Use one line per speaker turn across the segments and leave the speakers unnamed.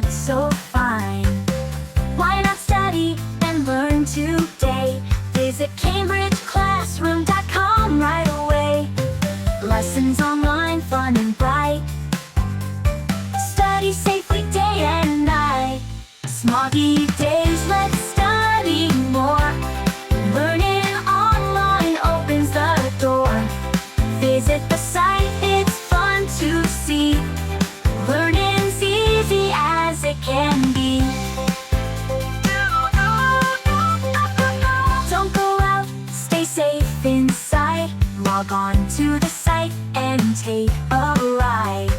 not so fine. Why not study and learn today? Visit CambridgeClassroom.com right away. Lessons online, fun and bright. Study safely day and night. Smoggy days, let's study more. Learning online opens the door. Visit the site, it's fun to see. Learning's easy as it can be. Don't go out, stay safe inside. Log on to the site and take a ride.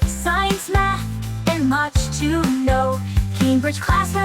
Science, math, and much to know. Cambridge Classroom